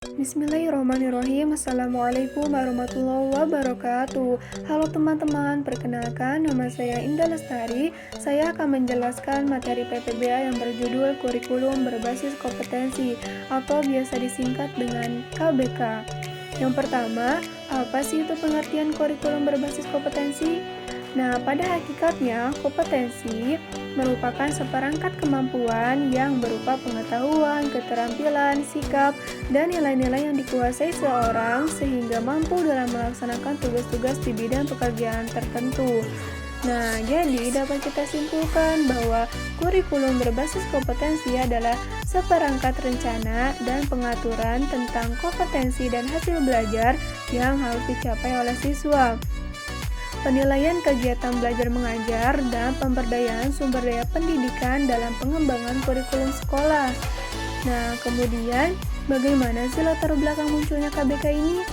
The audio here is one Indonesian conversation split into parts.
Bismillahirrahmanirrahim. Assalamualaikum warahmatullahi wabarakatuh. Halo teman-teman, perkenalkan nama saya Indah Lestari. Saya akan menjelaskan materi PPBA yang berjudul Kurikulum Berbasis Kompetensi atau biasa disingkat dengan KBK. Yang pertama, apa sih itu pengertian kurikulum berbasis kompetensi? Nah, pada hakikatnya, kompetensi merupakan seperangkat kemampuan yang berupa pengetahuan, keterampilan, sikap, dan nilai-nilai yang dikuasai seorang sehingga mampu dalam melaksanakan tugas-tugas di bidang pekerjaan tertentu. Nah, jadi dapat kita simpulkan bahwa kurikulum berbasis kompetensi adalah seperangkat rencana dan pengaturan tentang kompetensi dan hasil belajar yang harus dicapai oleh siswa. Penilaian kegiatan belajar mengajar dan pemberdayaan sumber daya pendidikan dalam pengembangan kurikulum sekolah. Nah, kemudian bagaimana sih latar belakang munculnya KBK ini?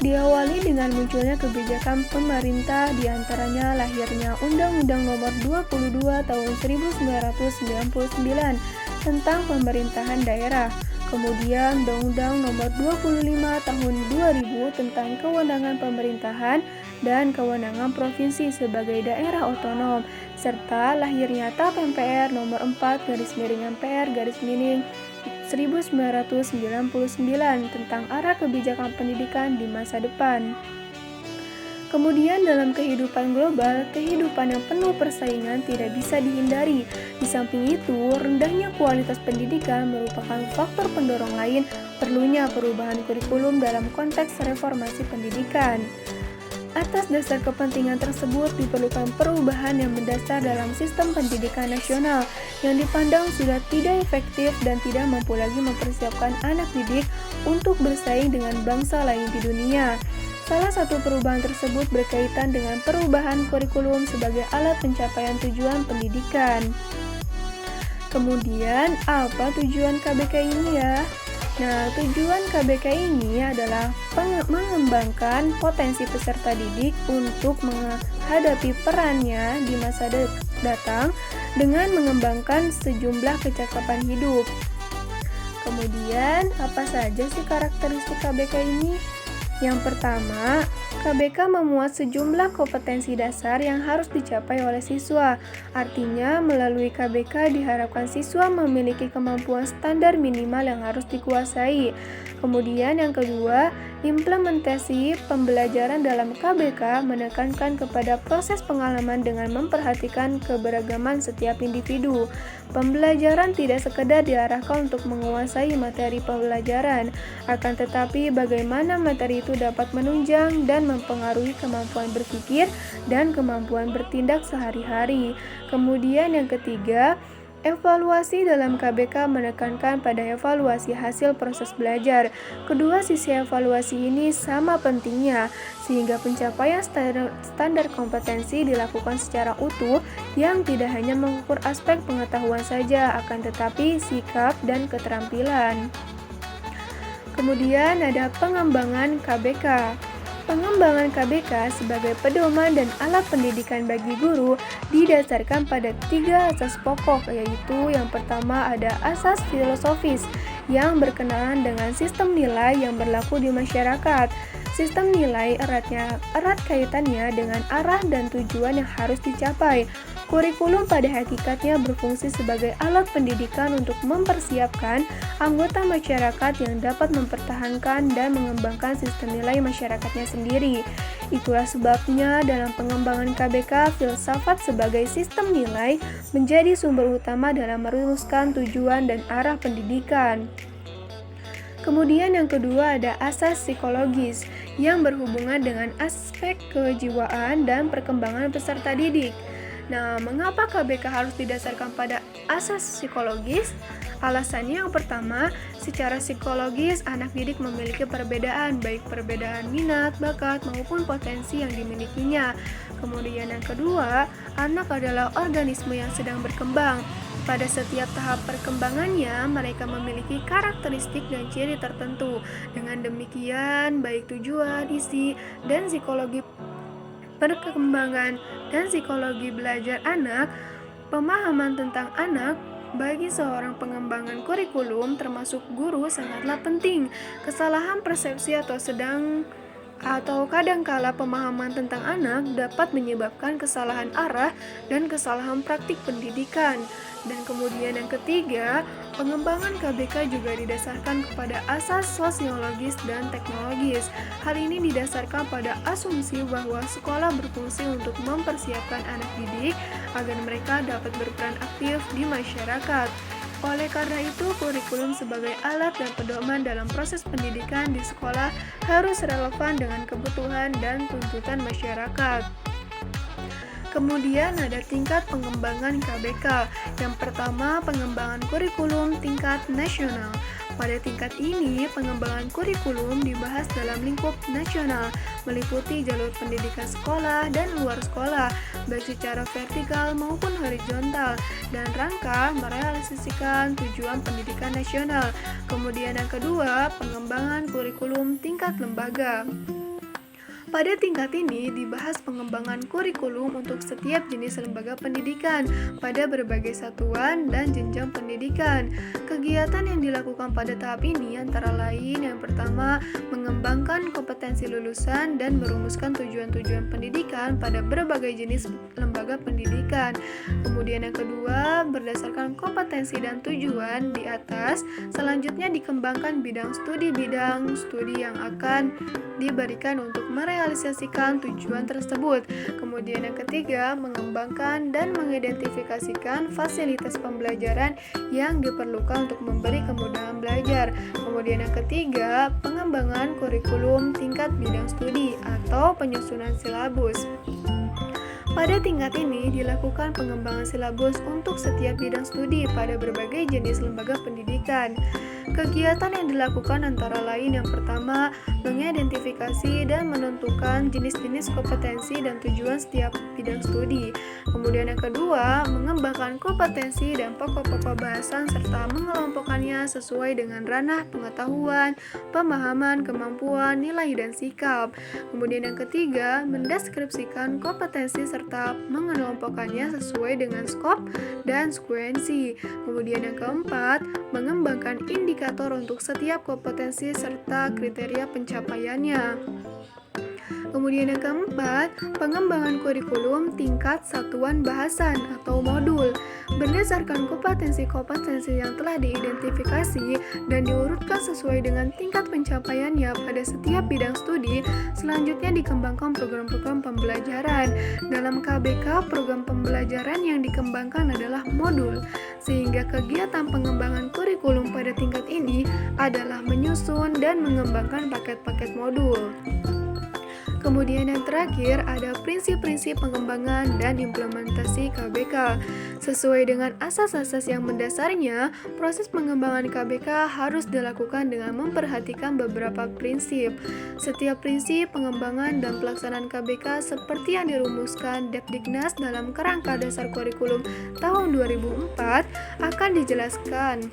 Diawali dengan munculnya kebijakan pemerintah, diantaranya lahirnya Undang-Undang Nomor 22 Tahun 1999 tentang pemerintahan daerah. Kemudian Undang-Undang Nomor 25 Tahun 2000 tentang kewenangan pemerintahan dan kewenangan provinsi sebagai daerah otonom, serta lahirnya TAP MPR Nomor 4/1999 tentang arah kebijakan pendidikan di masa depan. Kemudian dalam kehidupan global, kehidupan yang penuh persaingan tidak bisa dihindari. Di samping itu, rendahnya kualitas pendidikan merupakan faktor pendorong lain perlunya perubahan kurikulum dalam konteks reformasi pendidikan. Atas dasar kepentingan tersebut diperlukan perubahan yang mendasar dalam sistem pendidikan nasional yang dipandang sudah tidak efektif dan tidak mampu lagi mempersiapkan anak didik untuk bersaing dengan bangsa lain di dunia. Salah satu perubahan tersebut berkaitan dengan perubahan kurikulum sebagai alat pencapaian tujuan pendidikan. Kemudian, apa tujuan KBK ini ya? Nah, tujuan KBK ini adalah mengembangkan potensi peserta didik untuk menghadapi perannya di masa datang dengan mengembangkan sejumlah kecakapan hidup. Kemudian, apa saja sih karakteristik KBK ini? Yang pertama, KBK memuat sejumlah kompetensi dasar yang harus dicapai oleh siswa. Artinya, melalui KBK diharapkan siswa memiliki kemampuan standar minimal yang harus dikuasai. Kemudian yang kedua, implementasi pembelajaran dalam KBK menekankan kepada proses pengalaman dengan memperhatikan keberagaman setiap individu. Pembelajaran tidak sekedar diarahkan untuk menguasai materi pembelajaran, akan tetapi bagaimana materi itu dapat menunjang dan mempengaruhi kemampuan berpikir dan kemampuan bertindak sehari-hari. Kemudian yang ketiga, evaluasi dalam KBK menekankan pada evaluasi hasil proses belajar. Kedua sisi evaluasi ini sama pentingnya, sehingga pencapaian standar kompetensi dilakukan secara utuh yang tidak hanya mengukur aspek pengetahuan saja, akan tetapi sikap dan keterampilan. Kemudian ada pengembangan KBK. Pengembangan KBK sebagai pedoman dan alat pendidikan bagi guru didasarkan pada 3 asas pokok, yaitu yang pertama ada asas filosofis yang berkenaan dengan sistem nilai yang berlaku di masyarakat. Sistem nilai erat kaitannya dengan arah dan tujuan yang harus dicapai. Kurikulum pada hakikatnya berfungsi sebagai alat pendidikan untuk mempersiapkan anggota masyarakat yang dapat mempertahankan dan mengembangkan sistem nilai masyarakatnya sendiri. Itulah sebabnya dalam pengembangan KBK, filsafat sebagai sistem nilai menjadi sumber utama dalam merumuskan tujuan dan arah pendidikan. Kemudian yang kedua ada asas psikologis yang berhubungan dengan aspek kejiwaan dan perkembangan peserta didik. Nah, mengapa KBK harus didasarkan pada asas psikologis? Alasannya yang pertama, secara psikologis anak didik memiliki perbedaan, baik perbedaan minat, bakat, maupun potensi yang dimilikinya. Kemudian yang kedua, anak adalah organisme yang sedang berkembang. Pada setiap tahap perkembangannya, mereka memiliki karakteristik dan ciri tertentu. Dengan demikian, baik tujuan, isi, dan psikologi perkembangan dan psikologi belajar anak, pemahaman tentang anak Bagi seorang pengembangan kurikulum, termasuk guru, sangatlah penting. Kesalahan persepsi atau kadangkala pemahaman tentang anak dapat menyebabkan kesalahan arah dan kesalahan praktik pendidikan. Dan kemudian yang ketiga, pengembangan KBK juga didasarkan kepada asas sosiologis dan teknologis. Hal ini didasarkan pada asumsi bahwa sekolah berfungsi untuk mempersiapkan anak didik agar mereka dapat berperan aktif di masyarakat. Oleh karena itu, kurikulum sebagai alat dan pedoman dalam proses pendidikan di sekolah harus relevan dengan kebutuhan dan tuntutan masyarakat. Kemudian ada tingkat pengembangan KBK. Yang pertama, pengembangan kurikulum tingkat nasional. Pada tingkat ini, pengembangan kurikulum dibahas dalam lingkup nasional, meliputi jalur pendidikan sekolah dan luar sekolah, baik secara vertikal maupun horizontal, dan rangka merealisasikan tujuan pendidikan nasional. Kemudian yang kedua, pengembangan kurikulum tingkat lembaga. Pada tingkat ini dibahas pengembangan kurikulum untuk setiap jenis lembaga pendidikan pada berbagai satuan dan jenjang pendidikan. Kegiatan yang dilakukan pada tahap ini antara lain yang pertama, mengembangkan kompetensi lulusan dan merumuskan tujuan-tujuan pendidikan pada berbagai jenis lembaga pendidikan. Kemudian yang kedua, berdasarkan kompetensi dan tujuan di atas, selanjutnya dikembangkan bidang studi yang akan diberikan untuk merealisasikan tujuan tersebut. Kemudian yang ketiga, mengembangkan dan mengidentifikasikan fasilitas pembelajaran yang diperlukan untuk memberi kemudahan belajar. Kemudian yang ketiga, pengembangan kurikulum tingkat bidang studi atau penyusunan silabus. Pada tingkat ini dilakukan pengembangan silabus untuk setiap bidang studi pada berbagai jenis lembaga pendidikan. Kegiatan yang dilakukan antara lain yang pertama, mengidentifikasi dan menentukan jenis-jenis kompetensi dan tujuan setiap bidang studi. Kemudian yang kedua, mengembangkan kompetensi dan pokok-pokok bahasan serta mengelompokkannya sesuai dengan ranah pengetahuan, pemahaman, kemampuan, nilai, dan sikap. Kemudian yang ketiga, mendeskripsikan kompetensi serta mengelompokkannya sesuai dengan skop dan sekuensi. Kemudian yang keempat, mengembangkan indikator untuk setiap kompetensi serta kriteria pencapaiannya. Kemudian yang keempat, pengembangan kurikulum tingkat satuan bahasan atau modul. Berdasarkan kompetensi-kompetensi yang telah diidentifikasi dan diurutkan sesuai dengan tingkat pencapaiannya pada setiap bidang studi, selanjutnya dikembangkan program-program pembelajaran. Dalam KBK, program pembelajaran yang dikembangkan adalah modul, sehingga kegiatan pengembangan kurikulum pada tingkat ini adalah menyusun dan mengembangkan paket-paket modul. Kemudian yang terakhir ada prinsip-prinsip pengembangan dan implementasi KBK. Sesuai dengan asas-asas yang mendasarnya, proses pengembangan KBK harus dilakukan dengan memperhatikan beberapa prinsip. Setiap prinsip pengembangan dan pelaksanaan KBK seperti yang dirumuskan Depdiknas dalam kerangka dasar kurikulum tahun 2004 akan dijelaskan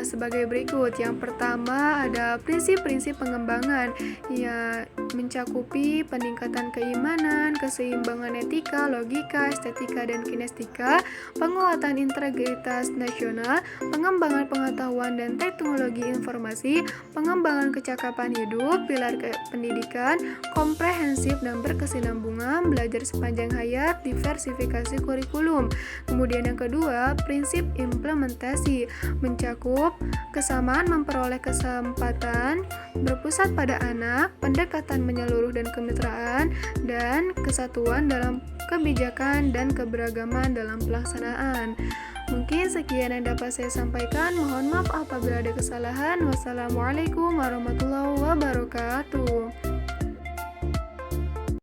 sebagai berikut. Yang pertama ada prinsip-prinsip pengembangan yang mencakupi peningkatan keimanan, keseimbangan etika, logika, estetika, dan kinestika, penguatan integritas nasional, pengembangan pengetahuan dan teknologi informasi, pengembangan kecakapan hidup, pilar pendidikan, komprehensif dan berkesinambungan, belajar sepanjang hayat, diversifikasi kurikulum. Kemudian yang kedua, prinsip implementasi mencakup kesamaan memperoleh kesempatan, berpusat pada anak, pendekatan menyeluruh dan kemitraan, dan kesatuan dalam kebijakan dan keberagaman dalam pelaksanaan. Mungkin sekian yang dapat saya sampaikan. Mohon maaf apabila ada kesalahan. Wassalamualaikum warahmatullahi wabarakatuh.